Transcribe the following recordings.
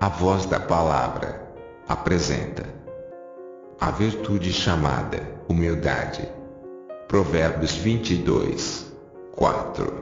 A Voz da Palavra apresenta a virtude chamada humildade. Provérbios 22, 4.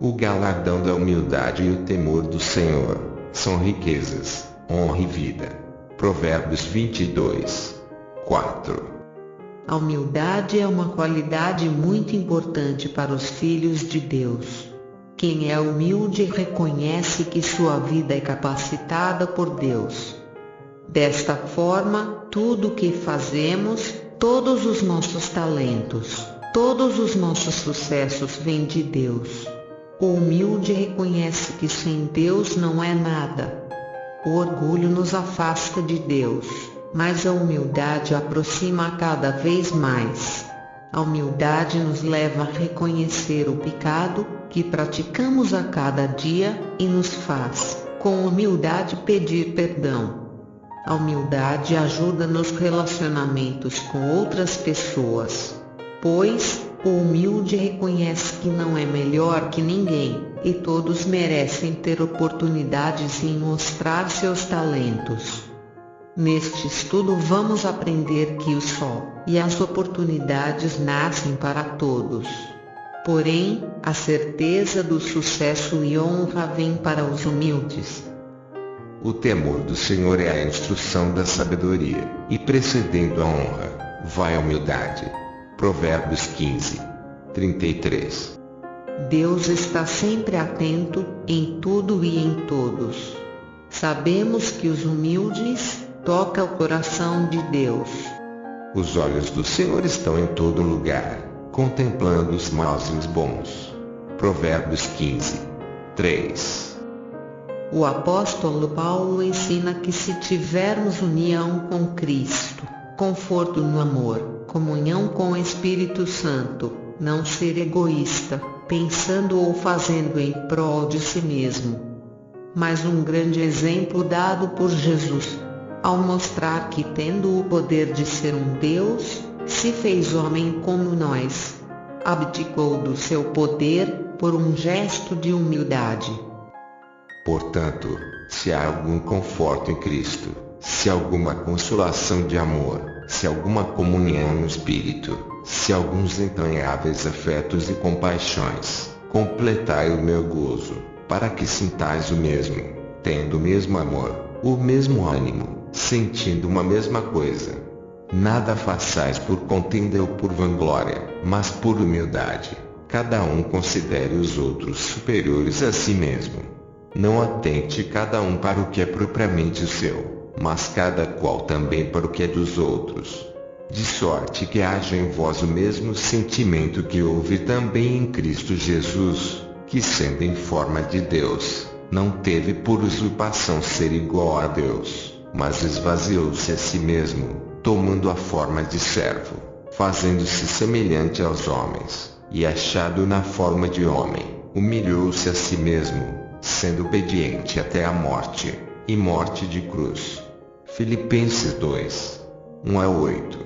O galardão da humildade e o temor do Senhor são riquezas, honra e vida. Provérbios 22, 4. A humildade é uma qualidade muito importante para os filhos de Deus. Quem é humilde reconhece que sua vida é capacitada por Deus. Desta forma, tudo o que fazemos, todos os nossos talentos, todos os nossos sucessos vêm de Deus. O humilde reconhece que sem Deus não é nada. O orgulho nos afasta de Deus, mas a humildade aproxima cada vez mais. A humildade nos leva a reconhecer o pecado que praticamos a cada dia e nos faz, com humildade, pedir perdão. A humildade ajuda nos relacionamentos com outras pessoas, pois o humilde reconhece que não é melhor que ninguém, e todos merecem ter oportunidades em mostrar seus talentos. Neste estudo vamos aprender que o sol e as oportunidades nascem para todos. Porém, a certeza do sucesso e honra vem para os humildes. O temor do Senhor é a instrução da sabedoria, e precedendo a honra, vai a humildade. Provérbios 15, 33. Deus está sempre atento, em tudo e em todos. Sabemos que os humildes tocam o coração de Deus. Os olhos do Senhor estão em todo lugar, contemplando os maus e os bons. Provérbios 15, 3. O apóstolo Paulo ensina que se tivermos união com Cristo, conforto no amor, comunhão com o Espírito Santo, não ser egoísta, pensando ou fazendo em prol de si mesmo. Mas um grande exemplo dado por Jesus, ao mostrar que, tendo o poder de ser um Deus, se fez homem como nós. Abdicou do seu poder por um gesto de humildade. Portanto, se há algum conforto em Cristo, se alguma consolação de amor, se alguma comunhão no Espírito, se alguns entranháveis afetos e compaixões, completai o meu gozo, para que sintais o mesmo, tendo o mesmo amor, o mesmo ânimo, sentindo uma mesma coisa. Nada façais por contenda ou por vanglória, mas por humildade. Cada um considere os outros superiores a si mesmo. Não atente cada um para o que é propriamente seu, mas cada qual também para o que é dos outros. De sorte que haja em vós o mesmo sentimento que houve também em Cristo Jesus, que sendo em forma de Deus, não teve por usurpação ser igual a Deus, mas esvaziou-se a si mesmo, tomando a forma de servo, fazendo-se semelhante aos homens, e achado na forma de homem, humilhou-se a si mesmo, sendo obediente até a morte, e morte de cruz. Filipenses 2, 1-8.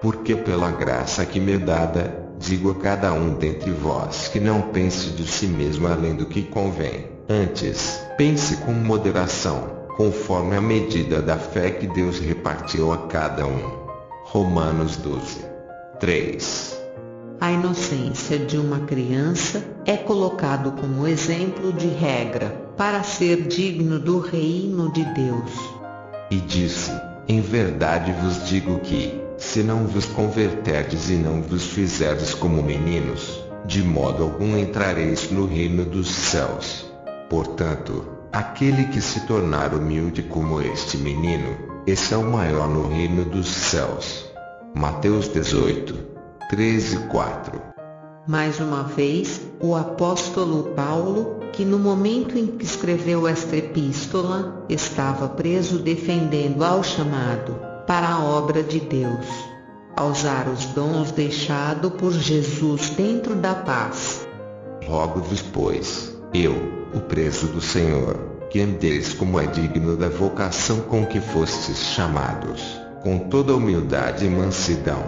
Porque pela graça que me é dada, digo a cada um dentre vós que não pense de si mesmo além do que convém, antes, pense com moderação, conforme a medida da fé que Deus repartiu a cada um. Romanos 12, 3. A inocência de uma criança é colocado como exemplo de regra, para ser digno do reino de Deus. E disse: em verdade vos digo que, se não vos converterdes e não vos fizerdes como meninos, de modo algum entrareis no reino dos céus. Portanto, aquele que se tornar humilde como este menino, esse é o maior no reino dos céus. Mateus 18, 13-4. Mais uma vez, o apóstolo Paulo, que no momento em que escreveu esta epístola, estava preso defendendo ao chamado para a obra de Deus, a usar os dons deixados por Jesus dentro da paz. Rogo-vos, pois, eu, o preso do Senhor, que andeis como é digno da vocação com que fostes chamados, com toda humildade e mansidão,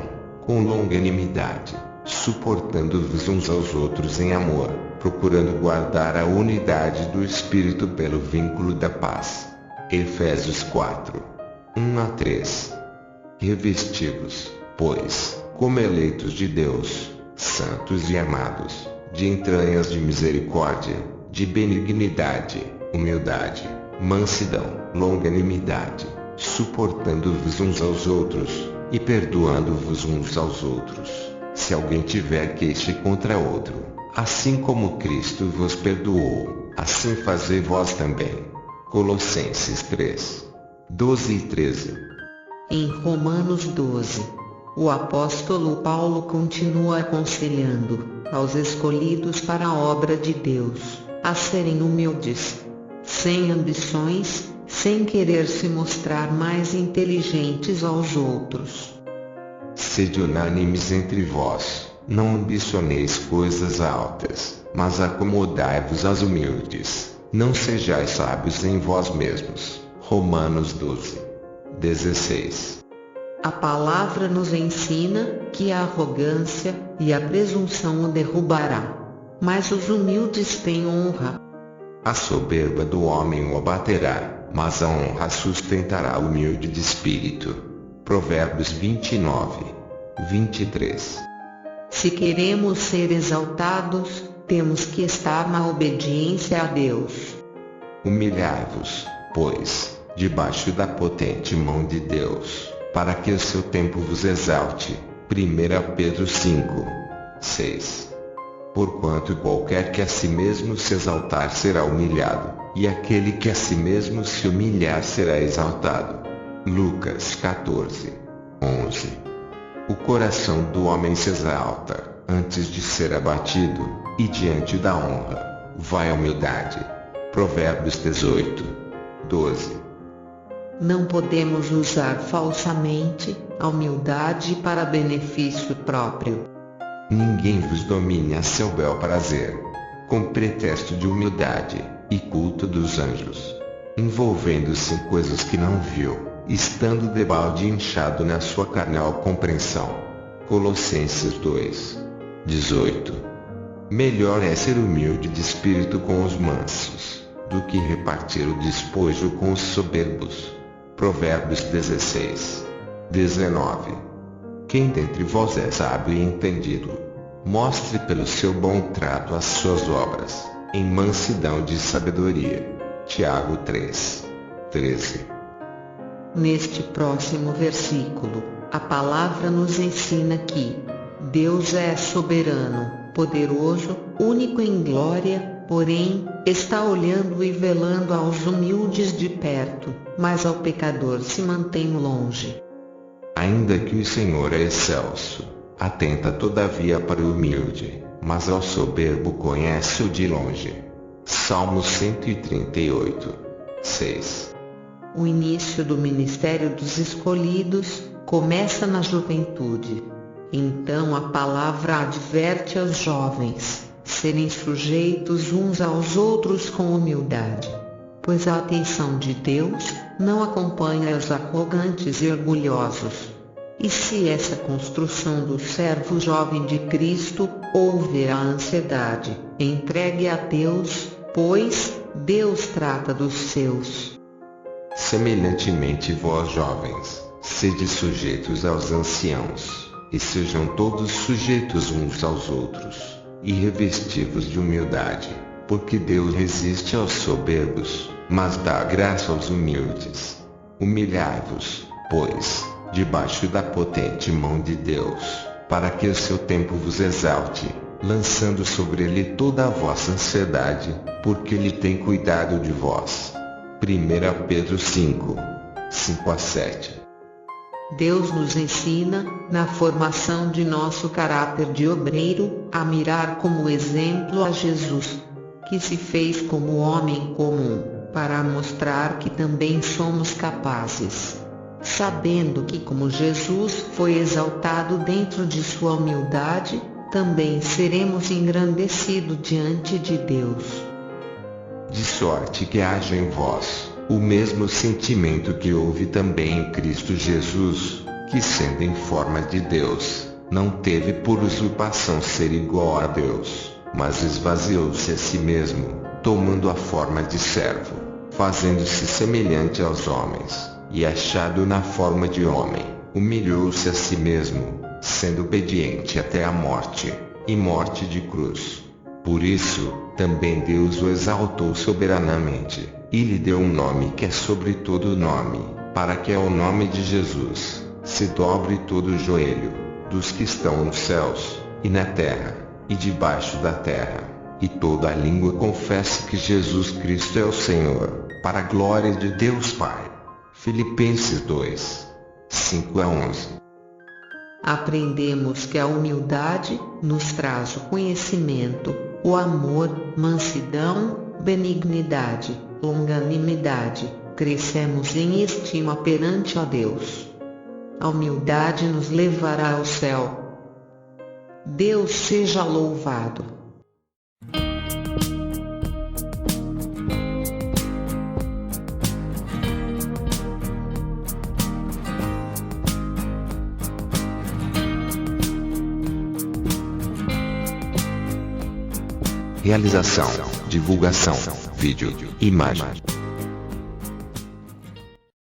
com longanimidade, suportando-vos uns aos outros em amor, procurando guardar a unidade do Espírito pelo vínculo da paz. Efésios 4, 1-3. Revesti-vos, pois, como eleitos de Deus, santos e amados, de entranhas de misericórdia, de benignidade, humildade, mansidão, longanimidade, suportando-vos uns aos outros, e perdoando-vos uns aos outros, se alguém tiver queixa contra outro, assim como Cristo vos perdoou, assim fazei vós também. Colossenses 3, 12 e 13. Em Romanos 12, o apóstolo Paulo continua aconselhando aos escolhidos para a obra de Deus a serem humildes, sem ambições, sem querer se mostrar mais inteligentes aos outros. Sede unânimes entre vós, não ambicioneis coisas altas, mas acomodai-vos às humildes, não sejais sábios em vós mesmos. Romanos 12, 16. A palavra nos ensina que a arrogância e a presunção o derrubará, mas os humildes têm honra. A soberba do homem o abaterá, mas a honra sustentará o humilde de espírito. Provérbios 29, 23. Se queremos ser exaltados, temos que estar na obediência a Deus. Humilhai-vos, pois, debaixo da potente mão de Deus, para que o seu tempo vos exalte. 1 Pedro 5, 6. Porquanto qualquer que a si mesmo se exaltar será humilhado, e aquele que a si mesmo se humilhar será exaltado. Lucas 14, 11. O coração do homem se exalta, antes de ser abatido, e diante da honra, vai a humildade. Provérbios 18, 12. Não podemos usar falsamente a humildade para benefício próprio. Ninguém vos domine a seu bel prazer, com pretexto de humildade e culto dos anjos, envolvendo-se em coisas que não viu, estando debalde inchado na sua carnal compreensão. Colossenses 2, 18. Melhor é ser humilde de espírito com os mansos, do que repartir o despojo com os soberbos. Provérbios 16, 19. Quem dentre vós é sábio e entendido, mostre pelo seu bom trato as suas obras, em mansidão de sabedoria. Tiago 3, 13. Neste próximo versículo, a palavra nos ensina que Deus é soberano, poderoso, único em glória, porém, está olhando e velando aos humildes de perto, mas ao pecador se mantém longe. Ainda que o Senhor é excelso, atenta todavia para o humilde, mas ao soberbo conhece-o de longe. Salmos 138, 6. O início do ministério dos escolhidos começa na juventude. Então a palavra adverte aos jovens serem sujeitos uns aos outros com humildade, pois a atenção de Deus não acompanha os arrogantes e orgulhosos. E se essa construção do servo jovem de Cristo houver a ansiedade, entregue a Deus, pois Deus trata dos seus. Semelhantemente vós jovens, sede sujeitos aos anciãos, e sejam todos sujeitos uns aos outros, e revesti-vos de humildade, porque Deus resiste aos soberbos, mas dá graça aos humildes. Humilhai-vos, pois, debaixo da potente mão de Deus, para que o seu tempo vos exalte, lançando sobre ele toda a vossa ansiedade, porque ele tem cuidado de vós. 1 Pedro 5, 5-7. Deus nos ensina, na formação de nosso caráter de obreiro, a mirar como exemplo a Jesus, que se fez como homem comum, para mostrar que também somos capazes. Sabendo que como Jesus foi exaltado dentro de sua humildade, também seremos engrandecidos diante de Deus. De sorte que haja em vós o mesmo sentimento que houve também em Cristo Jesus, que sendo em forma de Deus, não teve por usurpação ser igual a Deus, mas esvaziou-se a si mesmo, tomando a forma de servo, fazendo-se semelhante aos homens, e achado na forma de homem, humilhou-se a si mesmo, sendo obediente até a morte, e morte de cruz. Por isso, também Deus o exaltou soberanamente, e lhe deu um nome que é sobre todo nome, para que ao nome de Jesus se dobre todo o joelho, dos que estão nos céus, e na terra, e debaixo da terra, e toda a língua confesse que Jesus Cristo é o Senhor, para a glória de Deus Pai. Filipenses 2, 5-11. Aprendemos que a humildade nos traz o conhecimento, o amor, mansidão, benignidade, longanimidade, crescemos em estima perante a Deus. A humildade nos levará ao céu. Deus seja louvado. Realização, divulgação, vídeo, imagem.